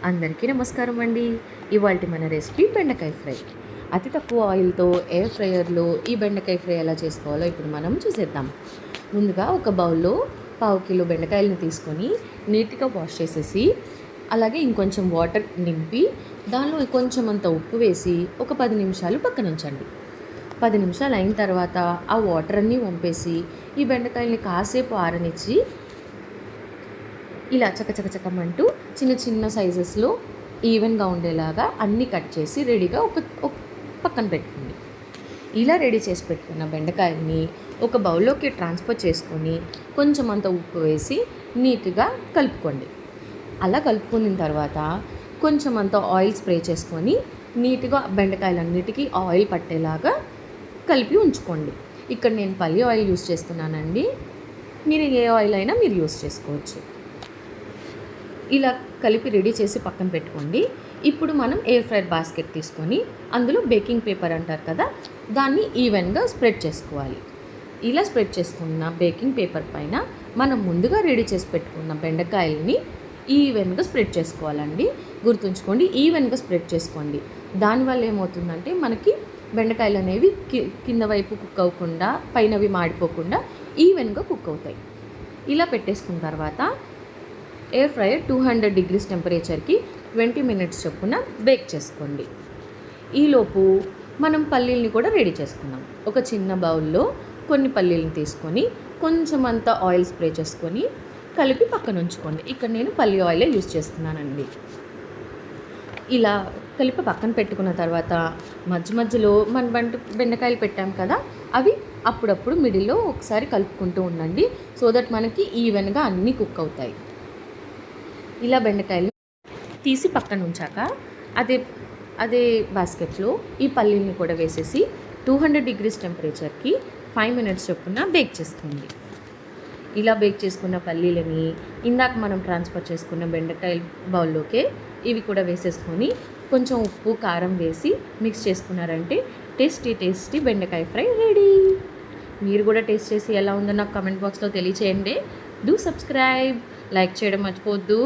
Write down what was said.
అందరికీ నమస్కారం అండి. ఇవాల్టి మన రెసిపీ బెండకాయ ఫ్రై. అతి తక్కువ ఆయిల్తో ఎయిర్ ఫ్రైయర్లో ఈ బెండకాయ ఫ్రై ఎలా చేసుకోవాలో ఇప్పుడు మనం చూసేద్దాం. ముందుగా ఒక బౌల్లో 1/2 కిలో బెండకాయలను తీసుకొని నీట్గా వాష్ చేసేసి, అలాగే ఇంకొంచెం వాటర్ నింపి దానిలో కొంచెం అంత ఉప్పు వేసి ఒక 10 నిమిషాలు పక్కన ఉంచండి. 10 నిమిషాలు అయిన తర్వాత ఆ వాటర్ అన్నీ వంపేసి ఈ బెండకాయల్ని కాసేపు ఆరనిచ్చి ఇలా చకచకచకమంటూ చిన్న చిన్న సైజెస్లో ఈవెన్గా ఉండేలాగా అన్నీ కట్ చేసి రెడీగా ఒక పక్కన పెట్టుకోండి. ఇలా రెడీ చేసి పెట్టుకున్న బెండకాయల్ని ఒక బౌల్లోకి ట్రాన్స్ఫర్ చేసుకొని కొంచెం అంత ఉప్పు వేసి నీట్గా కలుపుకోండి. అలా కలుపుకున్న తర్వాత కొంచెం అంత ఆయిల్ స్ప్రే చేసుకొని నీట్గా బెండకాయలన్నిటికీ ఆయిల్ పట్టేలాగా కలిపి ఉంచుకోండి. ఇక్కడ నేను పల్లి ఆయిల్ యూస్ చేస్తున్నానండి. మీరు ఏ ఆయిల్ అయినా మీరు యూస్ చేసుకోవచ్చు. ఇలా కలిపి రెడీ చేసి పక్కన పెట్టుకోండి. ఇప్పుడు మనం ఎయిర్ ఫ్రైయర్ బాస్కెట్ తీసుకొని అందులో బేకింగ్ పేపర్ అంటారు కదా, దాన్ని ఈవెన్గా స్ప్రెడ్ చేసుకోవాలి. ఇలా స్ప్రెడ్ చేసుకున్న బేకింగ్ పేపర్ పైన మనం ముందుగా రెడీ చేసి పెట్టుకున్న బెండకాయలని ఈవెన్గా స్ప్రెడ్ చేసుకోవాలండి. గుర్తుంచుకోండి, ఈవెన్గా స్ప్రెడ్ చేసుకోండి. దానివల్ల ఏమవుతుందంటే మనకి బెండకాయలు అనేవి కింద వైపు కుక్ అవ్వకుండా, పైనవి మాడిపోకుండా ఈవెన్గా కుక్ అవుతాయి. ఇలా పెట్టేసుకున్న తర్వాత ఎయిర్ ఫ్రైయర్ 200 degrees టెంపరేచర్కి 20 minutes చొప్పున బేక్ చేసుకోండి. ఈలోపు మనం పల్లీల్ని కూడా రెడీ చేసుకుందాం. ఒక చిన్న బౌల్లో కొన్ని పల్లీలను తీసుకొని కొంచెం అంత ఆయిల్ స్ప్రే చేసుకొని కలిపి పక్కన ఉంచుకోండి. ఇక్కడ నేను పల్లి ఆయిలే యూస్ చేస్తున్నానండి. ఇలా కలిపి పక్కన పెట్టుకున్న తర్వాత మధ్యలో మన బెండకాయలు పెట్టాం కదా, అవి అప్పుడప్పుడు మిడిల్లో ఒకసారి కలుపుకుంటూ ఉండండి. సో దట్ మనకి ఈవెన్గా అన్నీ కుక్ అవుతాయి. ఇలా బెండకాయలు తీసి పక్కన ఉంచాక అదే బాస్కెట్లో ఈ పల్లీల్ని కూడా వేసేసి 200 degrees టెంపరేచర్కి 5 minutes చొప్పున బేక్ చేసుకోండి. ఇలా బేక్ చేసుకున్న పల్లీలని ఇందాక మనం ట్రాన్స్ఫర్ చేసుకున్న బెండకాయ బౌల్లోకే ఇవి కూడా వేసేసుకొని కొంచెం ఉప్పు కారం వేసి మిక్స్ చేసుకున్నారంటే టేస్టీ బెండకాయ ఫ్రై రెడీ. మీరు కూడా టేస్ట్ చేసి ఎలా ఉందో నాకు కామెంట్ బాక్స్లో తెలియచేయండి. డూ సబ్స్క్రైబ్, లైక్ చేయడం మర్చిపోవద్దు.